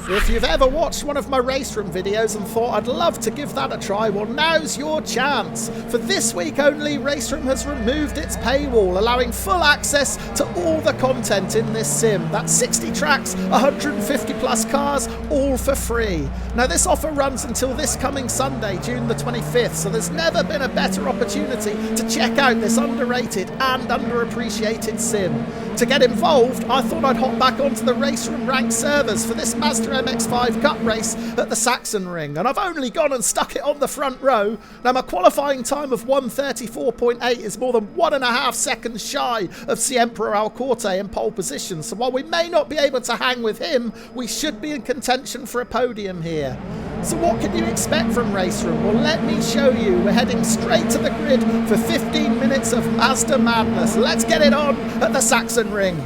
If you've ever watched one of my RaceRoom videos and thought I'd love to give that a try, well, now's your chance. For this week only, RaceRoom has removed its paywall, allowing full access to all the content in this sim. That's 60 tracks, 150 plus cars, all for free. Now, this offer runs until this coming Sunday, June the 25th, so there's never been a better opportunity to check out this underrated and underappreciated sim. To get involved, I thought I'd hop back onto the RaceRoom ranked servers for this Mazda MX-5 Cup race at the Sachsenring, and I've only gone and stuck it on the front row. Now, my qualifying time of 1:34.8 is more than 1.5 seconds shy of Siempre Alcorte in pole position, so while we may not be able to hang with him, we should be in contention for a podium here. So what can you expect from RaceRoom? Well, let me show you. We're heading straight to the grid for 15 minutes of Mazda madness. Let's get it on at the Sachsenring.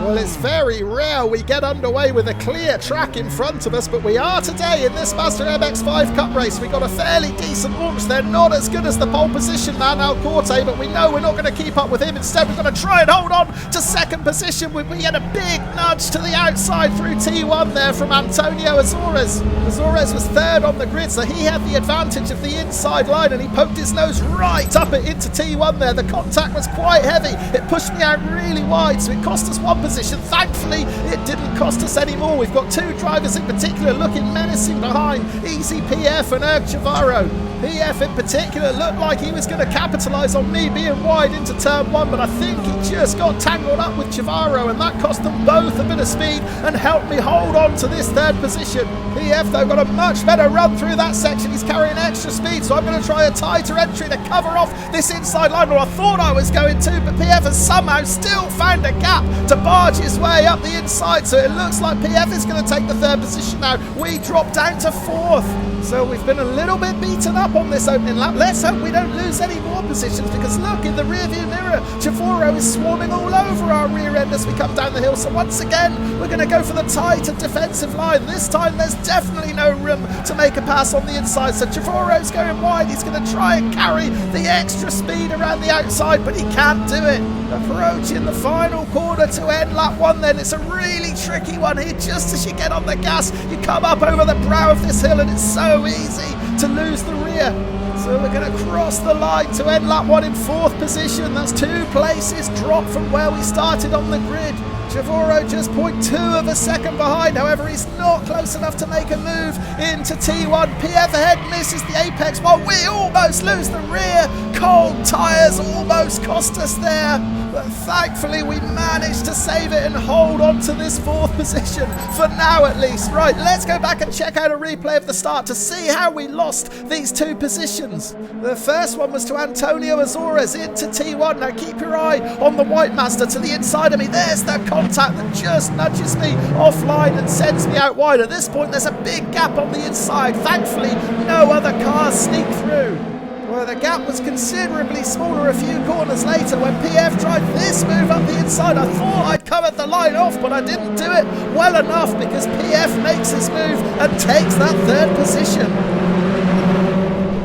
Well, it's very rare we get underway with a clear track in front of us, but we are today in this Mazda MX-5 Cup race. We got a fairly decent launch. They're not as good as the pole position man, Alcorte, but we know we're not going to keep up with him. Instead, we're going to try and hold on to second position. We get a big nudge to the outside through T1 there from Antonio Azores. Azores was third on the grid, so he had the advantage of the inside line, and he poked his nose right up it into T1 there. The contact was quite heavy. It pushed me out really wide, so it cost us one position. Thankfully, it didn't cost us any more. We've got two drivers in particular looking menacing behind, Easy PF and Erg Chavarro. PF in particular looked like he was going to capitalise on me being wide into turn one, but I think he just got tangled up with Chavarro, and that cost them both a bit of speed and helped me hold on to this third position. PF, though, got a much better run through that section. He's carrying extra speed, so I'm going to try a tighter entry to cover off this inside line, or I thought I was going to, but PF has somehow still found a gap to barge his way up the inside, so it looks like PF is going to take the third position now. We drop down to fourth, so we've been a little bit beaten up on this opening lap. Let's hope we don't lose any more positions, because look, in the rearview mirror, Chavarro is swarming all over our rear end as we come down the hill. So once again, we're going to go for the tighter defensive line. This time there's definitely no room to make a pass on the inside, so Chavarro's going wide. He's going to try and carry the extra speed around the outside, but he can't do it. Approaching the final corner to end lap one then. It's a really tricky one here. Just as you get on the gas, you come up over the brow of this hill, and it's so easy to lose the rear. So we're going to cross the line to end lap one in fourth position. That's 2 places drop from where we started on the grid. Chavarro just 0.2 of a second behind. However, he's not close enough to make a move into T1. PF ahead misses the apex while we almost lose the rear. Cold tyres almost cost us there, but thankfully we managed to save it and hold on to this fourth position, for now at least. Right, let's go back and check out a replay of the start to see how we lost these 2 positions. The first one was to Antonio Azores into T1. Now keep your eye on the white Mazda to the inside of me. There's the contact that just nudges me offline and sends me out wide. At this point, there's a big gap on the inside. Thankfully, no other cars sneak through. Well, the gap was considerably smaller a few corners later when PF tried this move up the inside. I thought I'd come at the line off, but I didn't do it well enough, because PF makes his move and takes that third position.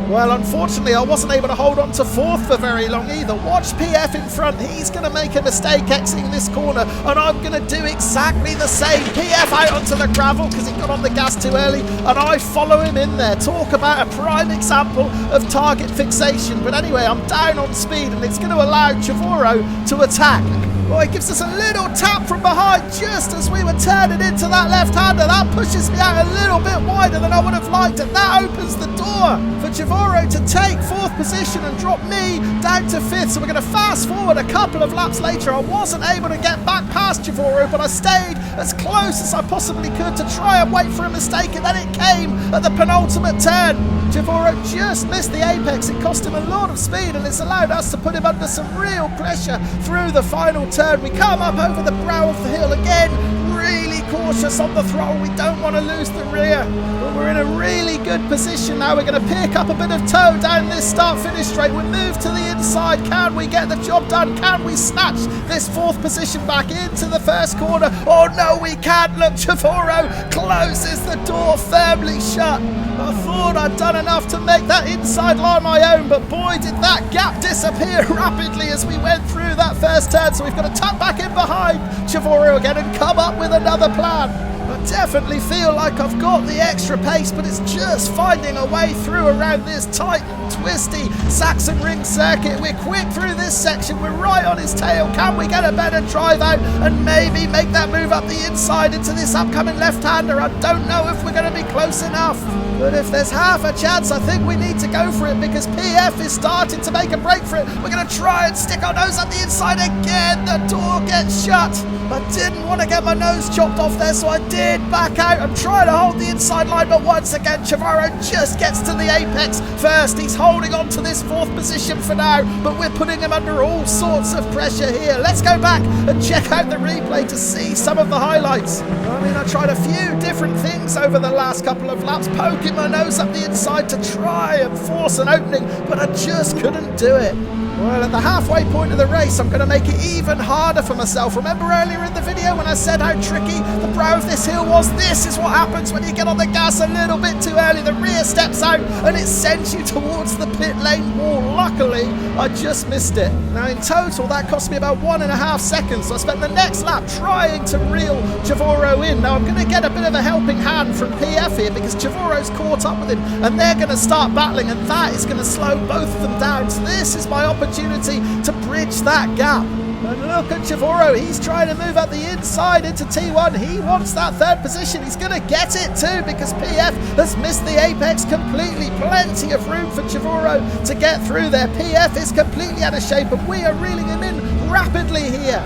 Well, unfortunately, I wasn't able to hold on to fourth for very long either. Watch PF in front. He's going to make a mistake exiting this corner, and I'm going to do exactly the same. PF out onto the gravel because he got on the gas too early, and I follow him in there. Talk about a prime example of target fixation. But anyway, I'm down on speed, and it's going to allow Chavarro to attack. Well, he gives us a little tap from behind just as we were turning into that left-hander. That pushes me out a little bit wider than I would have liked, and that opens the door for Chavarro to take fourth position and drop me down to fifth. So we're going to fast forward a couple of laps later. I wasn't able to get back past Chavarro, but I stayed as close as I possibly could to try and wait for a mistake, and then it came at the penultimate turn. Chavarro just missed the apex. It cost him a lot of speed, and it's allowed us to put him under some real pressure through the final turn. We come up over the brow of the hill again, really cautious on the throttle. We don't want to lose the rear, but we're in a really good position now. We're going to pick up a bit of toe down this start-finish straight. We move to the inside. Can we get the job done? Can we snatch this fourth position back into the first corner? Oh no, we can't. Look, Chavarro closes the door firmly shut. I thought I'd done enough to make that inside line my own, but boy, did that gap disappear rapidly as we went through that first turn. So we've got to tuck back in behind Chavarro again and come up with another plan. But definitely feel like I've got the extra pace, but it's just finding a way through around this tight and twisty Sachsenring circuit. We're quick through this section, we're right on his tail. Can we get a better drive out and maybe make that move up the inside into this upcoming left-hander? I don't know if we're going to be close enough, but if there's half a chance, I think we need to go for it because PF is starting to make a break for it. We're going to try and stick our nose up the inside again. The door gets shut. I didn't want to get my nose chopped off there, so I did back out. I'm trying to hold the inside line, but once again, Chavarro just gets to the apex first. He's holding on to this 4th position for now, but we're putting him under all sorts of pressure here. Let's go back and check out the replay to see some of the highlights. I mean, I tried a few different things over the last couple of laps, poking my nose up the inside to try and force an opening, but I just couldn't do it. Well, at the halfway point of the race, I'm going to make it even harder for myself. Remember earlier in the video when I said how tricky the brow of this hill was? This is what happens when you get on the gas a little bit too early. The rear steps out and it sends you towards the pit lane wall. Luckily, I just missed it. Now, in total, that cost me about 1.5 seconds. So I spent the next lap trying to reel Chavarro in. Now, I'm going to get a bit of a helping hand from PF here because Chavarro's caught up with him and they're going to start battling, and that is going to slow both of them down. So this is my opportunity to bridge that gap. And look at Chavarro, he's trying to move up the inside into T1. He wants that 3rd position. He's going to get it too because PF has missed the apex completely. Plenty of room for Chavarro to get through there. PF is completely out of shape and we are reeling him in rapidly here.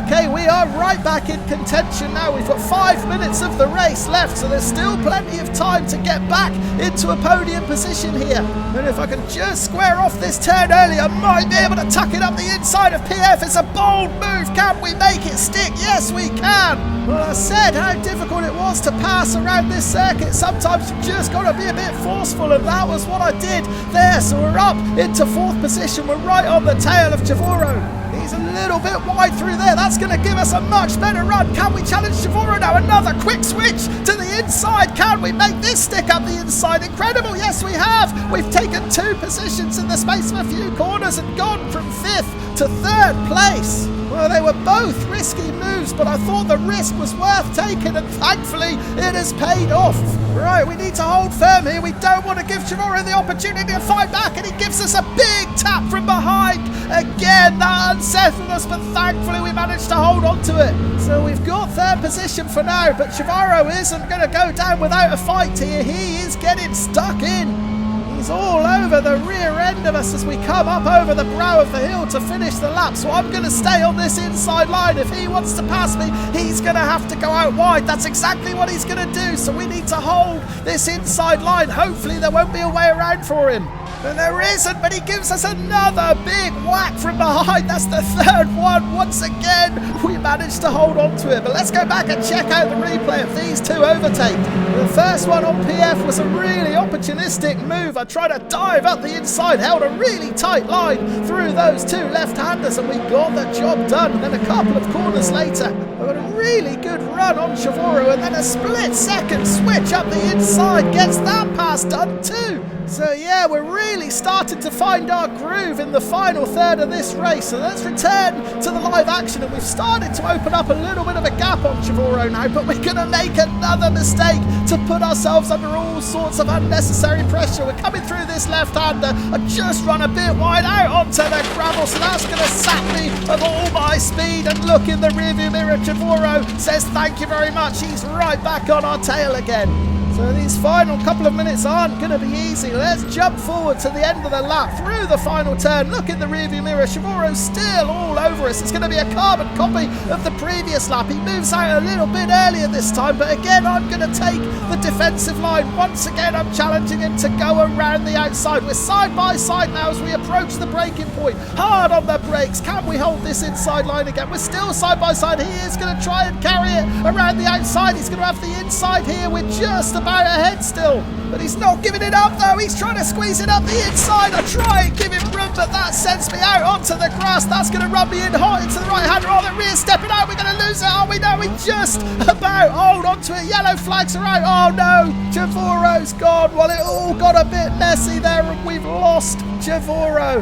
Okay, we are right back in contention now. We've got 5 minutes of the race left, so there's still plenty of time to get back into a podium position here. And if I can just square off this turn early, I might be able to tuck it up the inside of PF. It's a bold move. Can we make it stick? Yes, we can. Well, I said how difficult it was to pass around this circuit. Sometimes you just got to be a bit forceful, and that was what I did there. So we're up into 4th position. We're right on the tail of Chavarro. He's a little bit wide through there. That's going to give us a much better run. Can we challenge Chavarro now? Another quick switch to the inside. Can we make this stick up the inside? Incredible. Yes, we have. We've taken 2 positions in the space of a few corners and gone from 5th to 3rd place. Well, they were both risky moves, but I thought the risk was worth taking, and thankfully it has paid off. Right, we need to hold firm here. We don't want to give Chavarro the opportunity to fight back, and he gives us a big tap from behind. Again, that unsettled us, but thankfully we managed to hold on to it. So we've got 3rd position for now, but Chavarro isn't going to go down without a fight here. He is getting stuck in. He's all over the rear end of us as we come up over the brow of the hill to finish the lap. So I'm going to stay on this inside line. If he wants to pass me, he's going to have to go out wide. That's exactly what he's going to do. So we need to hold this inside line. Hopefully there won't be a way around for him. And there isn't, but he gives us another big whack from behind. That's the 3rd one. Once again, we managed to hold on to it. But let's go back and check out the replay of these 2 overtakes. The first one on PF was a really opportunistic move. I tried to dive up the inside, held a really tight line through those 2 left-handers, and we got the job done. And then a couple of corners later, I got a really good run on Chavarro, and then a split-second switch up the inside gets that pass done too. So yeah, we're really starting to find our groove in the final 3rd of this race. So let's return to the live action, and we've started to open up a little bit of a gap on Chavarro now, but we're going to make another mistake to put ourselves under all sorts of unnecessary pressure. We're coming through this left-hander. I just run a bit wide out onto the gravel, so that's going to sap me of all my speed. And look in the rearview mirror, Chavarro says thank you very much. He's right back on our tail again. So these final couple of minutes aren't going to be easy. Let's jump forward to the end of the lap, through the final turn. Look in the rearview mirror. Chavarro's still all over us. It's going to be a carbon copy of the previous lap. He moves out a little bit earlier this time, but again, I'm going to take the defensive line. Once again, I'm challenging him to go around the outside. We're side by side now as we approach the braking point. Hard on the brakes. Can we hold this inside line again? We're still side by side. He is going to try and carry it around the outside. He's going to have the inside here. We're just about ahead still, but he's not giving it up though. He's trying to squeeze it up the inside. I try and give him room, but that sends me out onto the grass. That's going to run me in hot into the right hander. Oh, the rear stepping out. We're going to lose it, are we? No, we just about hold on to it. Yellow flags are out. Oh no, Chavarro's gone. Well, it all got a bit messy there, and we've lost Chavarro.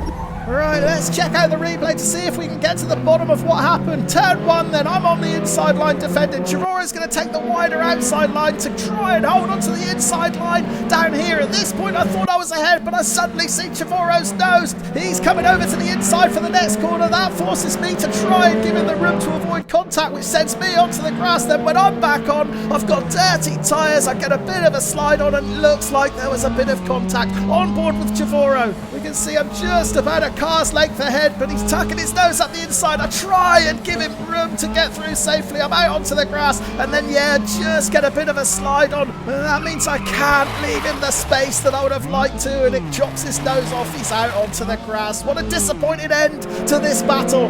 Right, let's check out the replay to see if we can get to the bottom of what happened. Turn 1 then, I'm on the inside line defending. Chivoro's going to take the wider outside line to try and hold on to the inside line down here. At this point I thought I was ahead, but I suddenly see Chivoro's nose. He's coming over to the inside for the next corner. That forces me to try and give him the room to avoid contact, which sends me onto the grass. Then when I'm back on, I've got dirty tyres. I get a bit of a slide on and it looks like there was a bit of contact. On board with Chivoro. We can see I'm just about a car's length ahead, but he's tucking his nose up the inside. I try and give him room to get through safely. I'm out onto the grass and then, yeah, just get a bit of a slide on. And that means I can't leave him the space that I would have liked to, and it chops his nose off. He's out onto the grass. What a disappointing end to this battle.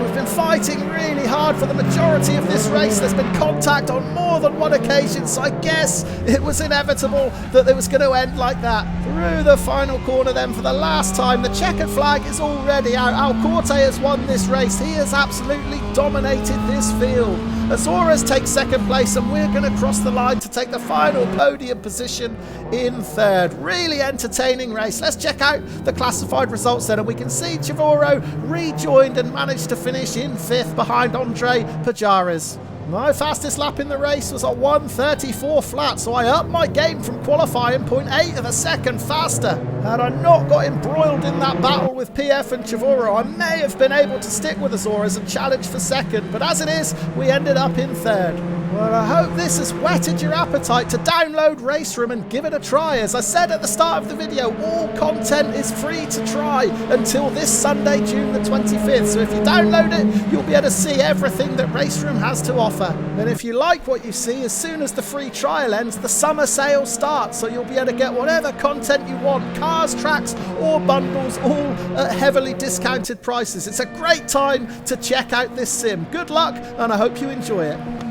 We've been fighting really hard for the majority of this race. There's been contact on more than one occasion, so I guess it was inevitable that it was going to end like that. Through the final corner then for the last time. The checkered flag is already out. Alcorte has won this race. He has absolutely dominated this field. Azores takes second place and we're going to cross the line to take the final podium position in third. Really entertaining race. Let's check out the classified results then, and we can see Chivoro rejoined and managed to finish in fifth behind Andre Pajares. My fastest lap in the race was a 1:34 flat, so I upped my game from qualifying 0.8 of a second faster. Had I not got embroiled in that battle with PF and Chivoro, I may have been able to stick with Azores and challenge for second, but as it is, we ended up in third. Well, I hope this has whetted your appetite to download RaceRoom and give it a try. As I said at the start of the video, all content is free to try until this Sunday, June the 25th. So if you download it, you'll be able to see everything that RaceRoom has to offer. And if you like what you see, as soon as the free trial ends, the summer sale starts. So you'll be able to get whatever content you want, cars, tracks, or bundles, all at heavily discounted prices. It's a great time to check out this sim. Good luck, and I hope you enjoy it.